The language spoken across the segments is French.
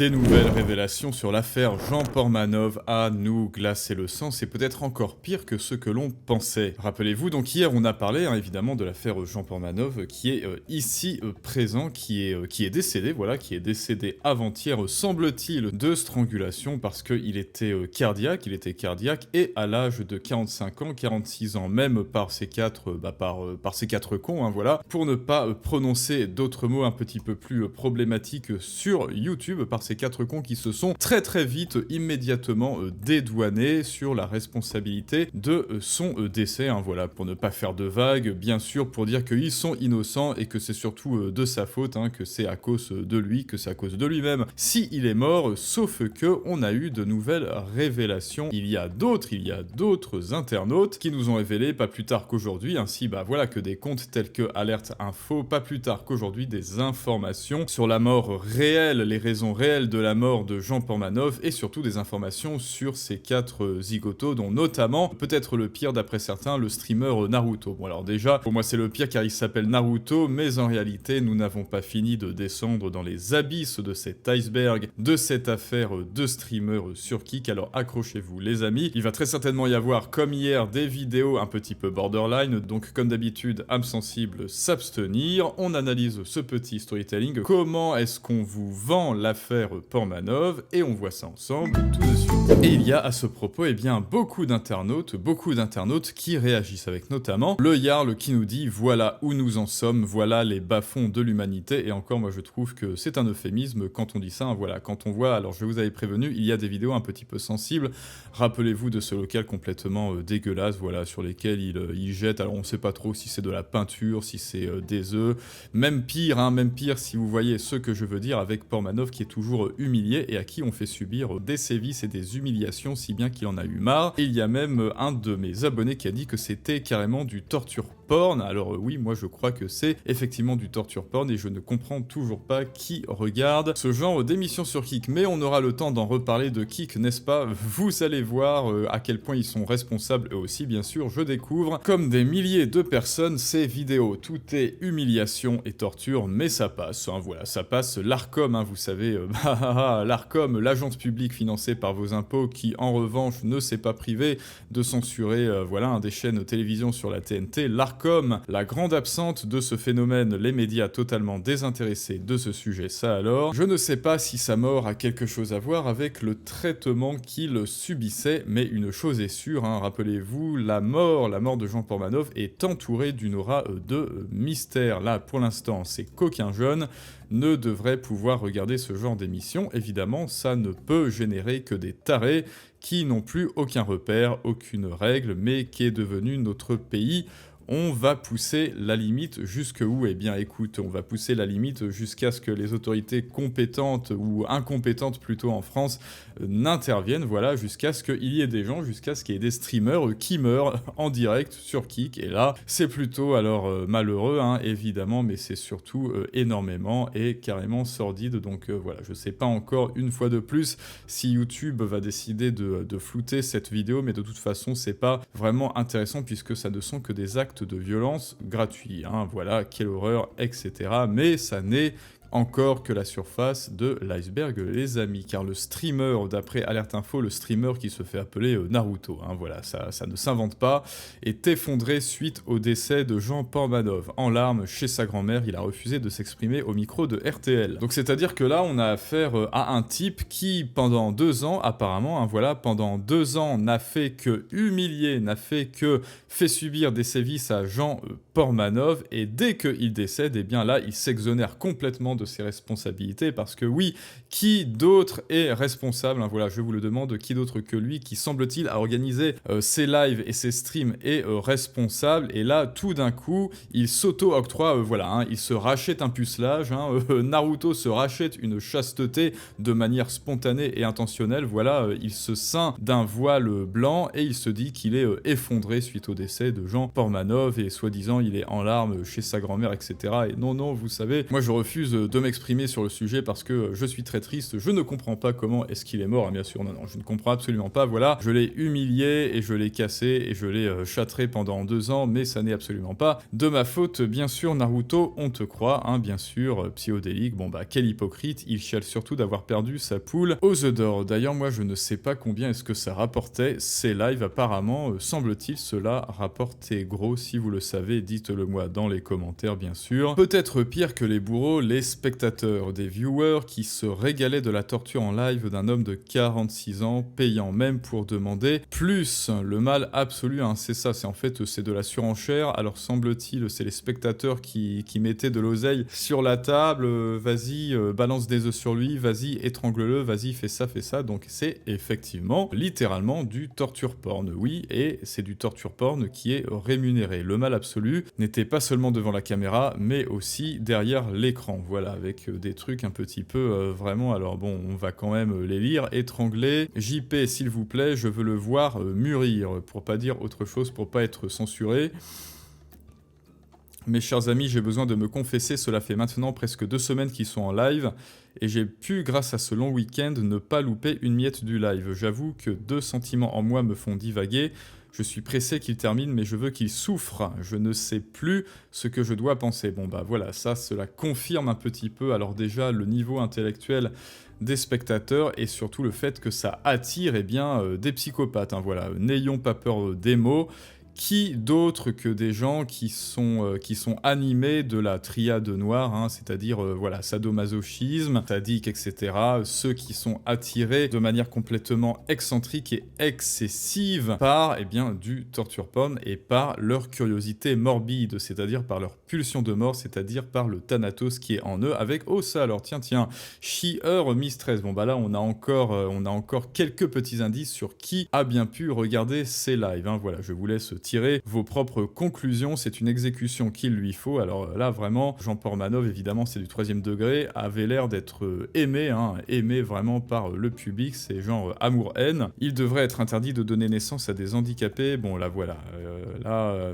Des nouvelles révélations sur l'affaire Jean Portmanov à nous glacer le sang, c'est peut-être encore pire que ce que l'on pensait. Rappelez-vous, donc hier on a parlé évidemment de l'affaire Jean Portmanov qui est ici présent, qui est décédé, voilà, qui est décédé avant-hier, semble-t-il, de strangulation parce qu'il était cardiaque, et à l'âge de 45 ans, 46 ans même par ces quatre, par ces quatre cons, voilà, pour ne pas prononcer d'autres mots un petit peu plus problématiques sur YouTube, par ces quatre cons qui se sont très vite, immédiatement dédouanés sur la responsabilité de son décès, voilà, pour ne pas faire de vagues, bien sûr, pour dire qu'ils sont innocents et que c'est surtout de sa faute, que c'est à cause de lui, que c'est à cause de lui-même si il est mort, sauf que on a eu de nouvelles révélations. Il y a d'autres internautes qui nous ont révélé, pas plus tard qu'aujourd'hui, ainsi voilà que des comptes tels que Alerte Info, pas plus tard qu'aujourd'hui, des informations sur la mort réelle, les raisons réelles de la mort de Jean Portmanov, et surtout des informations sur ces quatre zigotos, dont notamment, peut-être le pire d'après certains, le streamer Naruto. Bon alors déjà, pour moi c'est le pire car il s'appelle Naruto, mais en réalité nous n'avons pas fini de descendre dans les abysses de cet iceberg, de cette affaire de streamer sur Kik, alors accrochez-vous les amis, il va très certainement y avoir, comme hier, des vidéos un petit peu borderline, donc comme d'habitude, âme sensible, s'abstenir, on analyse ce petit storytelling, comment est-ce qu'on vous vend l'affaire Portmanov, et on voit ça ensemble tout de suite. Et il y a à ce propos, beaucoup d'internautes qui réagissent, avec notamment le Jarl qui nous dit voilà où nous en sommes, voilà les bas-fonds de l'humanité, et encore moi je trouve que c'est un euphémisme quand on dit ça, voilà, quand on voit, alors je vous avais prévenu, il y a des vidéos un petit peu sensibles, rappelez-vous de ce local complètement dégueulasse, voilà, sur lesquels il jette, alors on sait pas trop si c'est de la peinture, si c'est des œufs, même pire si vous voyez ce que je veux dire, avec Portmanov qui est toujours humilié et à qui on fait subir des sévices et des humiliations si bien qu'il en a eu marre. Et il y a même un de mes abonnés qui a dit que c'était carrément du torture porn. Alors oui, moi je crois que c'est effectivement du torture porn et je ne comprends toujours pas qui regarde ce genre d'émission sur Kik. Mais on aura le temps d'en reparler de Kik, n'est-ce pas? Vous allez voir à quel point ils sont responsables eux aussi, bien sûr. Je découvre, comme des milliers de personnes, ces vidéos. Tout est humiliation et torture, mais ça passe, voilà, ça passe. L'Arcom, vous savez, l'Arcom, l'agence publique financée par vos impôts, qui en revanche ne s'est pas privée de censurer, voilà, des chaînes télévision sur la TNT. L'Arcom, la grande absente de ce phénomène, les médias totalement désintéressés de ce sujet, ça alors. Je ne sais pas si sa mort a quelque chose à voir avec le traitement qu'il subissait, mais une chose est sûre, rappelez-vous, la mort de Jean Portmanov est entourée d'une aura de mystère. Là, pour l'instant, c'est qu'aucun jeune ne devrait pouvoir regarder ce genre d'émission. Évidemment, ça ne peut générer que des tarés qui n'ont plus aucun repère, aucune règle, mais qui est devenu notre pays. On va pousser la limite jusque où? Eh bien écoute, on va pousser la limite jusqu'à ce que les autorités compétentes, ou incompétentes plutôt en France, n'interviennent, voilà, jusqu'à ce qu'il y ait des gens, jusqu'à ce qu'il y ait des streamers qui meurent en direct sur Kik, et là, c'est plutôt alors malheureux, évidemment, mais c'est surtout énormément et carrément sordide, donc voilà, je sais pas encore, une fois de plus, si YouTube va décider de flouter cette vidéo, mais de toute façon, c'est pas vraiment intéressant, puisque ça ne sont que des actes de violence gratuits, voilà, quelle horreur, etc. Mais ça n'est encore que la surface de l'iceberg, les amis, car le streamer, d'après Alerte Info, le streamer qui se fait appeler Naruto, voilà, ça ne s'invente pas, est effondré suite au décès de Jean Portmanov. En larmes chez sa grand-mère, il a refusé de s'exprimer au micro de RTL. Donc c'est-à-dire que là, on a affaire à un type qui, pendant 2 ans, apparemment, voilà, pendant 2 ans, n'a fait que humilier, n'a fait que fait subir des sévices à Jean Portmanov, et dès qu'il décède, eh bien là, il s'exonère complètement de ses responsabilités, parce que oui, qui d'autre est responsable, voilà, je vous le demande, qui d'autre que lui, qui semble-t-il a organisé ses lives et ses streams, est responsable, et là, tout d'un coup, il s'auto-octroie, voilà, il se rachète un pucelage, Naruto se rachète une chasteté de manière spontanée et intentionnelle, voilà, il se ceint d'un voile blanc, et il se dit qu'il est effondré suite au décès de Jean Portmanov, et soi-disant, il est en larmes chez sa grand-mère, etc. Et non, vous savez, moi je refuse de m'exprimer sur le sujet parce que je suis très triste, je ne comprends pas comment est-ce qu'il est mort, hein, bien sûr, non, je ne comprends absolument pas, voilà, je l'ai humilié et je l'ai cassé et je l'ai châtré pendant 2 ans, mais ça n'est absolument pas de ma faute, bien sûr, Naruto, on te croit, hein, bien sûr, psychodélique, bon bah, quel hypocrite, il chiale surtout d'avoir perdu sa poule aux œufs d'or. D'ailleurs, moi, je ne sais pas combien est-ce que ça rapportait, ces lives, apparemment, semble-t-il, cela rapportait gros, si vous le savez, dites-le moi dans les commentaires, bien sûr. Peut-être pire que les bourreaux, les spectateurs, des viewers qui se régalaient de la torture en live d'un homme de 46 ans, payant même pour demander plus. Le mal absolu, hein, c'est ça, c'est de la surenchère. Alors semble-t-il, c'est les spectateurs qui mettaient de l'oseille sur la table, vas-y, balance des œufs sur lui, vas-y, étrangle-le, vas-y, fais ça. Donc c'est effectivement, littéralement, du torture porn, oui, et c'est du torture porn qui est rémunéré. Le mal absolu n'était pas seulement devant la caméra, mais aussi derrière l'écran, voilà, avec des trucs un petit peu vraiment, alors bon, on va quand même les lire. Étrangler, JP, s'il vous plaît, je veux le voir mûrir, pour pas dire autre chose, pour pas être censuré. Mes chers amis, j'ai besoin de me confesser, cela fait maintenant presque 2 semaines qu'ils sont en live, et j'ai pu, grâce à ce long week-end, ne pas louper une miette du live. J'avoue que 2 sentiments en moi me font divaguer. Je suis pressé qu'il termine, mais je veux qu'il souffre. Je ne sais plus ce que je dois penser. Bon bah voilà, ça, cela confirme un petit peu, alors déjà, le niveau intellectuel des spectateurs, et surtout le fait que ça attire, eh bien, des psychopathes, hein, voilà. N'ayons pas peur des mots. Qui d'autre que des gens qui sont animés de la triade noire, hein, c'est-à-dire voilà, sadomasochisme, sadique, etc. Ceux qui sont attirés de manière complètement excentrique et excessive par eh bien, du torture porn et par leur curiosité morbide, c'est-à-dire par leur pulsion de mort, c'est-à-dire par le thanatos qui est en eux avec « Oh ça alors, tiens, She-Her Mistress ». Bon bah là, on a encore quelques petits indices sur qui a bien pu regarder ces lives, hein. Voilà, je vous laisse tirer vos propres conclusions, c'est une exécution qu'il lui faut. Alors là, vraiment, Jean Pormanov, évidemment, c'est du 3e degré, avait l'air d'être aimé, hein, aimé vraiment par le public, c'est genre amour-haine. Il devrait être interdit de donner naissance à des handicapés. Bon, là, voilà,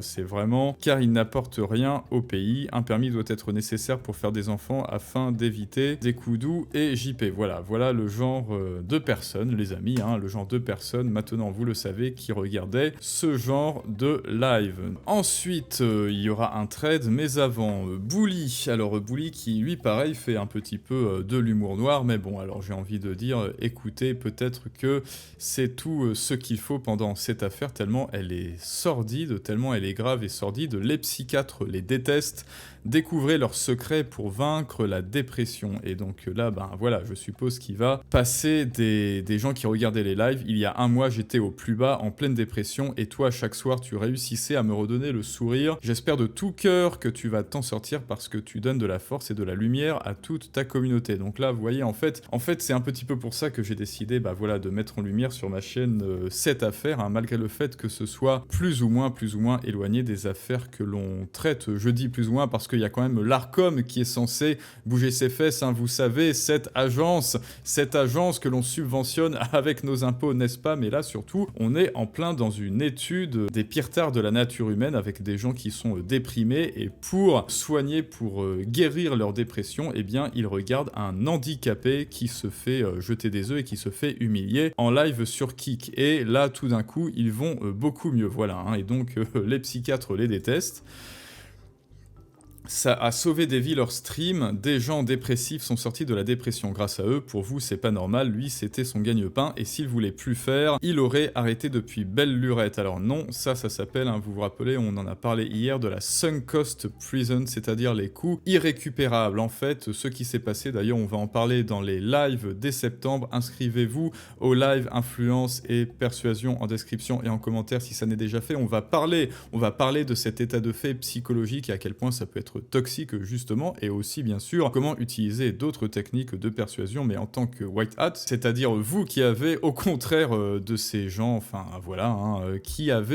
c'est vraiment, car il n'apporte rien au pays. Un permis doit être nécessaire pour faire des enfants afin d'éviter des coups doux et JP. Voilà le genre de personnes, les amis, hein, le genre de personnes, maintenant vous le savez, qui regardaient ce genre de live. Ensuite, il y aura un trade, mais avant, Bully. Alors, Bully qui, lui, pareil, fait un petit peu de l'humour noir, mais bon, alors j'ai envie de dire, écoutez, peut-être que c'est tout ce qu'il faut pendant cette affaire, tellement elle est sordide, tellement elle est grave et sordide. Les psychiatres les détestent. Découvrez leurs secrets pour vaincre la dépression. Et donc là, ben voilà, je suppose qu'il va passer des gens qui regardaient les lives. Il y a 1 mois, j'étais au plus bas, en pleine dépression, et toi, chaque soir, tu réussissais à me redonner le sourire. J'espère de tout cœur que tu vas t'en sortir parce que tu donnes de la force et de la lumière à toute ta communauté. Donc là, vous voyez, en fait c'est un petit peu pour ça que j'ai décidé, bah voilà, de mettre en lumière sur ma chaîne cette affaire, hein, malgré le fait que ce soit plus ou moins éloigné des affaires que l'on traite. Je dis plus ou moins parce qu'il y a quand même l'Arcom qui est censé bouger ses fesses, hein, vous savez, cette agence que l'on subventionne avec nos impôts, n'est-ce pas? Mais là, surtout, on est en plein dans une étude des pires tares de la nature humaine avec des gens qui sont déprimés, et pour soigner, pour guérir leur dépression, eh bien, ils regardent un handicapé qui se fait jeter des œufs et qui se fait humilier en live sur Kik. Et là, tout d'un coup, ils vont beaucoup mieux, voilà, hein, et donc les psychiatres les détestent. Ça a sauvé des vies leur stream, des gens dépressifs sont sortis de la dépression grâce à eux, pour vous c'est pas normal, lui c'était son gagne-pain, et s'il voulait plus faire, il aurait arrêté depuis belle lurette. Alors non, ça s'appelle, hein, vous vous rappelez, on en a parlé hier, de la sunk cost prison, c'est-à-dire les coûts irrécupérables. En fait, ce qui s'est passé, d'ailleurs on va en parler dans les lives dès septembre, inscrivez-vous au live influence et persuasion en description et en commentaire si ça n'est déjà fait. On va parler de cet état de fait psychologique et à quel point ça peut être toxique justement, et aussi bien sûr comment utiliser d'autres techniques de persuasion, mais en tant que white hat, c'est-à-dire vous qui avez au contraire de ces gens, enfin voilà, hein,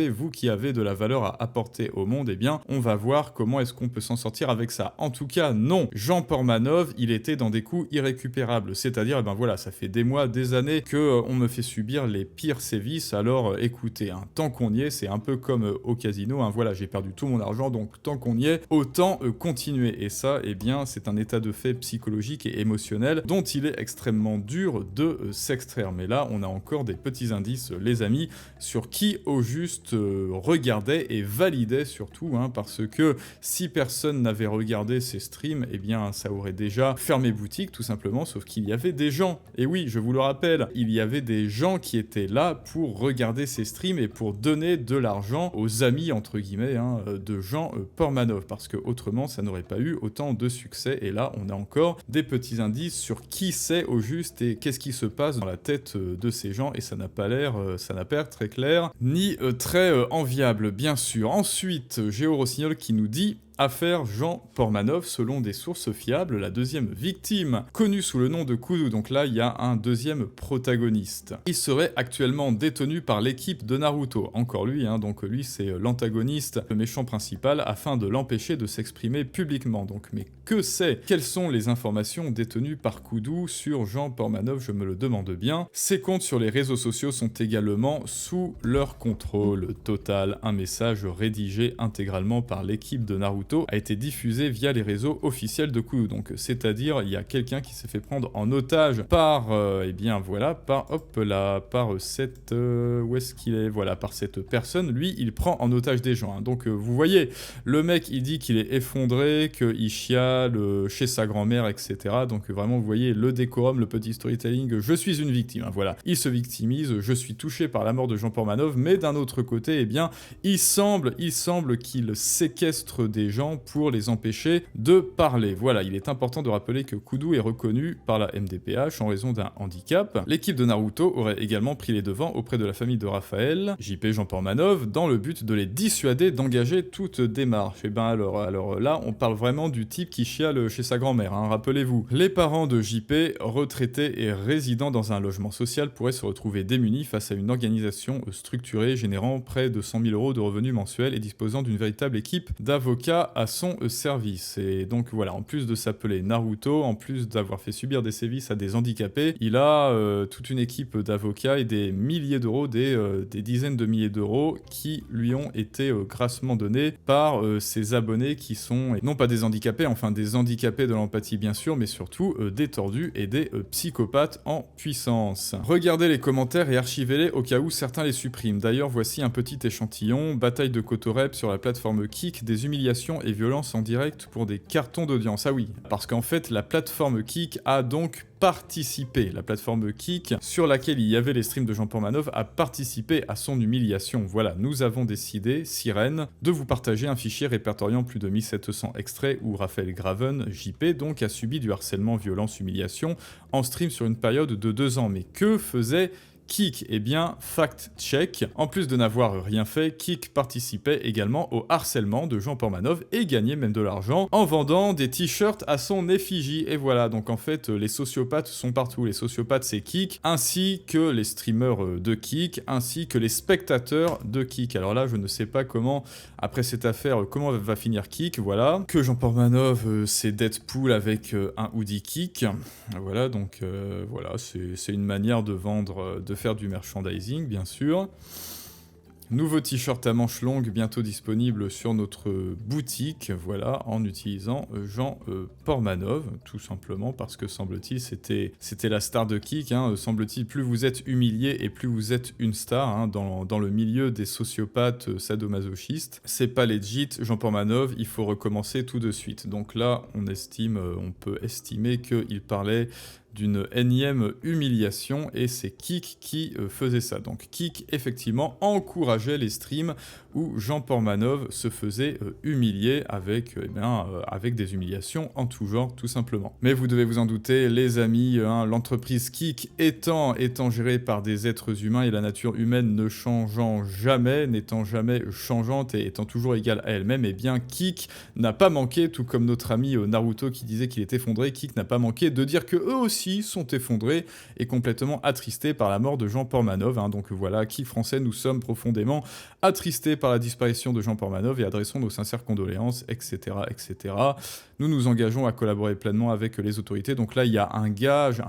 vous qui avez de la valeur à apporter au monde, eh bien on va voir comment est-ce qu'on peut s'en sortir avec ça. En tout cas non, Jean Pormanov, il était dans des coups irrécupérables, c'est-à-dire, eh ben voilà, ça fait des mois, des années que on me fait subir les pires sévices, alors écoutez, hein, tant qu'on y est, c'est un peu comme au casino, hein, voilà, j'ai perdu tout mon argent, donc tant qu'on y est, autant continuer. Et ça, eh bien, c'est un état de fait psychologique et émotionnel dont il est extrêmement dur de s'extraire. Mais là, on a encore des petits indices, les amis, sur qui au juste regardait et validait surtout, hein, parce que si personne n'avait regardé ces streams, eh bien, ça aurait déjà fermé boutique, tout simplement, sauf qu'il y avait des gens. Et oui, je vous le rappelle, il y avait des gens qui étaient là pour regarder ces streams et pour donner de l'argent aux amis, entre guillemets, hein, de Jean Portmanov, parce que autrement, ça n'aurait pas eu autant de succès. Et là, on a encore des petits indices sur qui c'est au juste et qu'est-ce qui se passe dans la tête de ces gens, et ça n'a pas l'air très clair, ni très enviable, bien sûr. Ensuite, Géo Rossignol qui nous dit: affaire Jean Portmanov, selon des sources fiables, la deuxième victime, connue sous le nom de Kudu, donc là il y a un deuxième protagoniste. Il serait actuellement détenu par l'équipe de Naruto, encore lui, hein, donc lui c'est l'antagoniste, le méchant principal, afin de l'empêcher de s'exprimer publiquement. Donc mais que c'est? Quelles sont les informations détenues par Kudu sur Jean Portmanov? Je me le demande bien. Ses comptes sur les réseaux sociaux sont également sous leur contrôle total. Un message rédigé intégralement par l'équipe de Naruto a été diffusé via les réseaux officiels de Kudu. Donc c'est-à-dire il y a quelqu'un qui s'est fait prendre en otage par eh bien voilà, par cette où est-ce qu'il est? Voilà, par cette personne. Lui, il prend en otage des gens, hein. Donc vous voyez, le mec il dit qu'il est effondré, qu'il chiale chez sa grand-mère, etc. Donc vraiment vous voyez le décorum, le petit storytelling, je suis une victime, hein, voilà. Il se victimise, je suis touché par la mort de Jean Portmanov, mais d'un autre côté, eh bien, il semble qu'il séquestre des gens pour les empêcher de parler. Voilà, il est important de rappeler que Kudu est reconnu par la MDPH en raison d'un handicap. L'équipe de Naruto aurait également pris les devants auprès de la famille de Raphaël, JP Jean Portmanov, dans le but de les dissuader d'engager toute démarche. Et ben alors là, on parle vraiment du type qui chiale chez sa grand-mère, hein, rappelez-vous. Les parents de JP, retraités et résidant dans un logement social, pourraient se retrouver démunis face à une organisation structurée générant près de 100 000 € de revenus mensuels et disposant d'une véritable équipe d'avocats à son service. Et donc voilà, en plus de s'appeler Naruto, en plus d'avoir fait subir des sévices à des handicapés, il a toute une équipe d'avocats et des milliers d'euros, des dizaines de milliers d'euros qui lui ont été grassement donnés par ses abonnés qui sont, non pas des handicapés, enfin des handicapés de l'empathie bien sûr, mais surtout des tordus et des psychopathes en puissance. Regardez les commentaires et archivez-les au cas où certains les suppriment. D'ailleurs, voici un petit échantillon. Bataille de Kotorep sur la plateforme Kick, des humiliations et violences en direct pour des cartons d'audience. Ah oui, parce qu'en fait, la plateforme Kick a donc participé. La plateforme Kick, sur laquelle il y avait les streams de Jean Portmanov, a participé à son humiliation. Voilà, nous avons décidé, Sirène, de vous partager un fichier répertoriant plus de 1700 extraits où Raphaël Graven, JP, donc, a subi du harcèlement, violence, humiliation en stream sur une période de 2 ans. Mais que faisait Kick? Eh bien, fact check. En plus de n'avoir rien fait, Kick participait également au harcèlement de Jean Portmanov et gagnait même de l'argent en vendant des t-shirts à son effigie. Et voilà, donc en fait, les sociopathes sont partout. Les sociopathes, c'est Kick, ainsi que les streamers de Kick, ainsi que les spectateurs de Kick. Alors là, je ne sais pas comment, après cette affaire, comment va finir Kick, voilà. Que Jean Portmanov, c'est Deadpool avec un hoodie Kick. Voilà, donc voilà, c'est une manière de vendre, de faire du merchandising, bien sûr. Nouveau t-shirt à manches longues bientôt disponible sur notre boutique, voilà, en utilisant Jean Portmanov, tout simplement parce que semble-t-il c'était la star de Kick, hein, semble-t-il plus vous êtes humilié et plus vous êtes une star, hein, dans le milieu des sociopathes sadomasochistes. C'est pas legit, Jean Portmanov, il faut recommencer tout de suite. Donc là on peut estimer qu'il parlait d'une énième humiliation et c'est Kick qui faisait ça. Donc Kick effectivement encourageait les streams où Jean Portmanov se faisait humilier avec des humiliations en tout genre tout simplement. Mais vous devez vous en douter les amis, hein, l'entreprise Kick étant gérée par des êtres humains et la nature humaine ne changeant jamais, n'étant jamais changeante et étant toujours égale à elle-même, et bien Kick n'a pas manqué, tout comme notre ami Naruto qui disait qu'il est effondré, Kick n'a pas manqué de dire que eux aussi aussi sont effondrés et complètement attristés par la mort de Jean Portmanov. Donc voilà, qui français, nous sommes profondément attristés par la disparition de Jean Portmanov et adressons nos sincères condoléances, etc., etc. Nous nous engageons à collaborer pleinement avec les autorités. Donc là, il y a un gage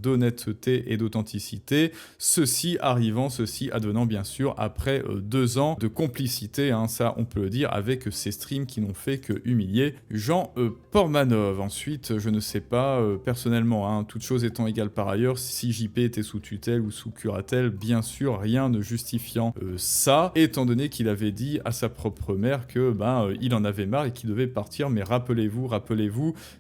d'honnêteté et d'authenticité. Ceci advenant bien sûr après 2 ans de complicité, ça on peut le dire, avec ces streams qui n'ont fait que humilier Jean Portmanov. Ensuite, je ne sais pas, personnellement, toute chose étant égale par ailleurs, si JP était sous tutelle ou sous curatelle, bien sûr, rien ne justifiant ça, étant donné qu'il avait dit à sa propre mère que il en avait marre et qu'il devait partir, mais rappelez-vous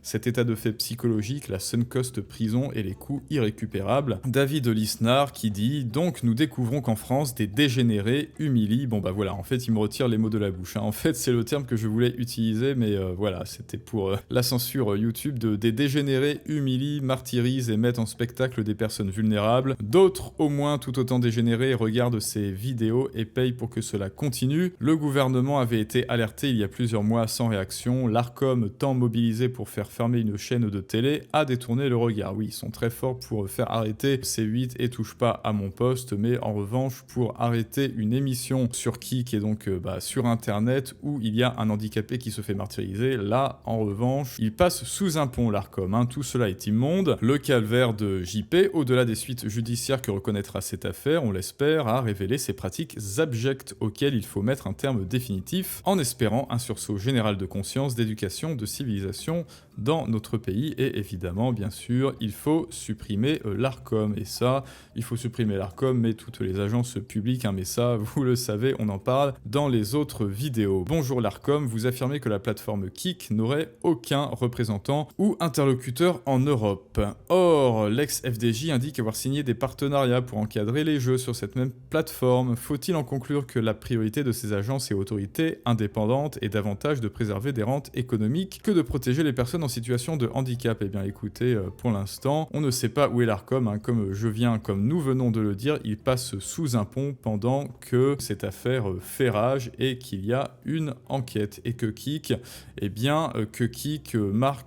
cet état de fait psychologique, la sunk cost prison et les coûts irrécupérables. David Lisnard qui dit « Donc nous découvrons qu'en France, des dégénérés humilient ». Bon voilà, en fait il me retire les mots de la bouche. En fait c'est le terme que je voulais utiliser, mais voilà, c'était pour la censure YouTube des dégénérés humilient, martyrisent et mettent en spectacle des personnes vulnérables. D'autres, au moins tout autant dégénérés, regardent ces vidéos et payent pour que cela continue. Le gouvernement avait été alerté il y a plusieurs mois sans réaction. L'Arcom, tant mobilisé pour faire fermer une chaîne de télé, a détourné le regard. Oui, ils sont très forts pour faire arrêter C8 et Touche pas à mon poste, mais en revanche, pour arrêter une émission sur Kik et donc sur Internet où il y a un handicapé qui se fait martyriser, là, en revanche, il passe sous un pont, l'Arcom. Tout cela est immonde. Le calvaire de JP, au-delà des suites judiciaires que reconnaîtra cette affaire, on l'espère, a révélé ces pratiques abjectes auxquelles il faut mettre un terme définitif, en espérant un sursaut général de conscience, d'éducation, de civilisation dans notre pays. Et évidemment, bien sûr, il faut supprimer l'Arcom. Et ça, il faut supprimer l'Arcom, mais toutes les agences publiques, mais ça, vous le savez, on en parle dans les autres vidéos. Bonjour l'Arcom, vous affirmez que la plateforme Kik n'aurait aucun représentant ou interlocuteur en Europe. Or, l'ex-FDJ indique avoir signé des partenariats pour encadrer les jeux sur cette même plateforme. Faut-il en conclure que la priorité de ces agences et autorités indépendantes est davantage de préserver des rentes économiques que de protéger les personnes en situation de handicap? Eh bien écoutez, pour l'instant, on ne sait pas où est l'Arcom, comme nous venons de le dire, il passe sous un pont pendant que cette affaire fait rage et qu'il y a une enquête. Et que Kik,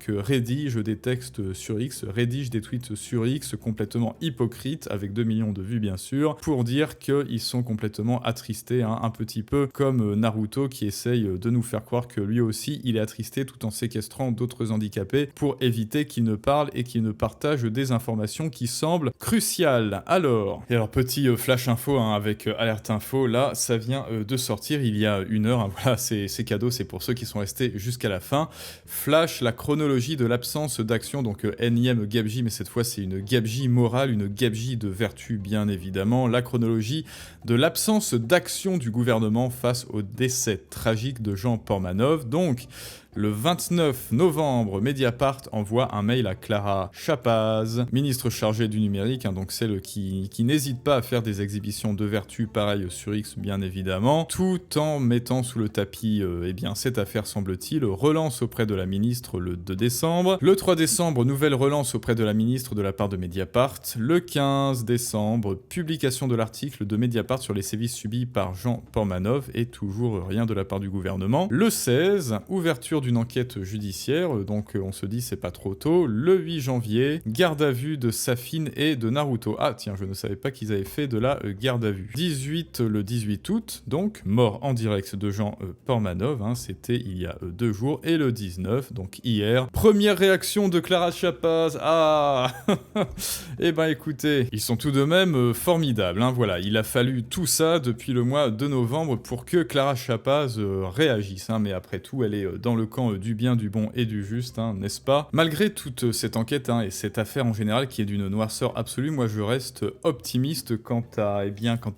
rédige des textes sur X, rédige des tweets sur X complètement hypocrites, avec 2 millions de vues bien sûr, pour dire qu'ils sont complètement attristés, un petit peu comme Naruto qui essaye de nous faire croire que lui aussi il est attristé tout en séquestrant d'autres handicapés pour éviter qu'ils ne parlent et qu'ils ne partagent des informations qui semblent cruciales. Alors, petit flash info avec Alerte Info, là ça vient de sortir il y a 1 heure, voilà, c'est cadeau, c'est pour ceux qui sont restés jusqu'à la fin. Flash, la chronologie de l'absence d'action, donc énième gabegie, mais cette fois c'est une gabegie morale, une gabegie de vertu bien évidemment, la chronologie de l'absence d'action du gouvernement face au décès tragique de Jean Portmanov. Donc, le 29 novembre, Mediapart envoie un mail à Clara Chapaz, ministre chargée du numérique, donc celle qui n'hésite pas à faire des exhibitions de vertu pareilles sur X bien évidemment, tout en mettant sous le tapis cette affaire semble-t-il, relance auprès de la ministre le 2 décembre, le 3 décembre, nouvelle relance auprès de la ministre de la part de Mediapart, le 15 décembre, publication de l'article de Mediapart sur les sévices subis par Jean Portmanov et toujours rien de la part du gouvernement, le 16, ouverture d'une enquête judiciaire, donc on se dit c'est pas trop tôt. Le 8 janvier, garde à vue de Safin et de Naruto. Ah tiens, je ne savais pas qu'ils avaient fait de la garde à vue. Le 18 août, donc, mort en direct de Jean Portmanov, c'était il y a 2 jours, et le 19, donc hier, première réaction de Clara Chapaz. Ah eh ben écoutez, ils sont tout de même formidables, voilà, il a fallu tout ça depuis le mois de novembre pour que Clara Chapaz réagisse, mais après tout, elle est dans le camp du bien, du bon et du juste, n'est-ce pas? Malgré toute cette enquête et cette affaire en général qui est d'une noirceur absolue, moi je reste optimiste quant à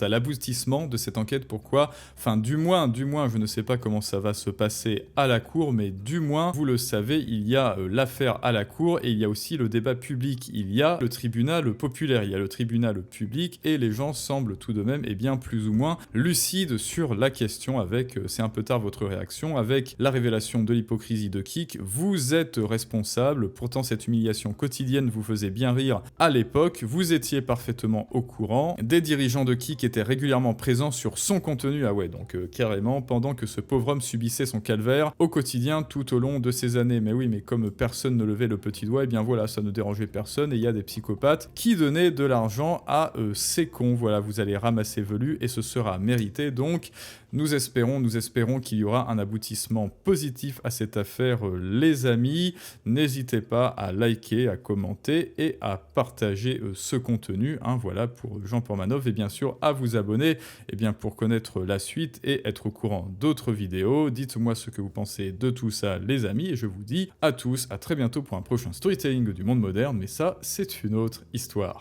l'aboutissement de cette enquête. Pourquoi? Enfin, du moins, je ne sais pas comment ça va se passer à la cour, mais du moins, vous le savez, il y a l'affaire à la cour et il y a aussi le débat public. Il y a le tribunal populaire, il y a le tribunal public et les gens semblent tout de même, plus ou moins lucides sur la question avec, c'est un peu tard votre réaction, avec la révélation de l'hypocrisie de Kik, vous êtes responsable, pourtant cette humiliation quotidienne vous faisait bien rire à l'époque, vous étiez parfaitement au courant, des dirigeants de Kik étaient régulièrement présents sur son contenu, ah ouais, donc carrément, pendant que ce pauvre homme subissait son calvaire au quotidien tout au long de ces années. Mais oui, mais comme personne ne levait le petit doigt, et bien voilà, ça ne dérangeait personne, et il y a des psychopathes qui donnaient de l'argent à ces cons. Voilà, vous allez ramasser velu, et ce sera mérité, donc nous espérons qu'il y aura un aboutissement positif à cette affaire, les amis. N'hésitez pas à liker, à commenter et à partager ce contenu, hein, voilà, pour Jean Portmanov, et bien sûr à vous abonner pour connaître la suite et être au courant d'autres vidéos. Dites-moi ce que vous pensez de tout ça, les amis, et je vous dis à tous à très bientôt pour un prochain storytelling du monde moderne, mais ça, c'est une autre histoire.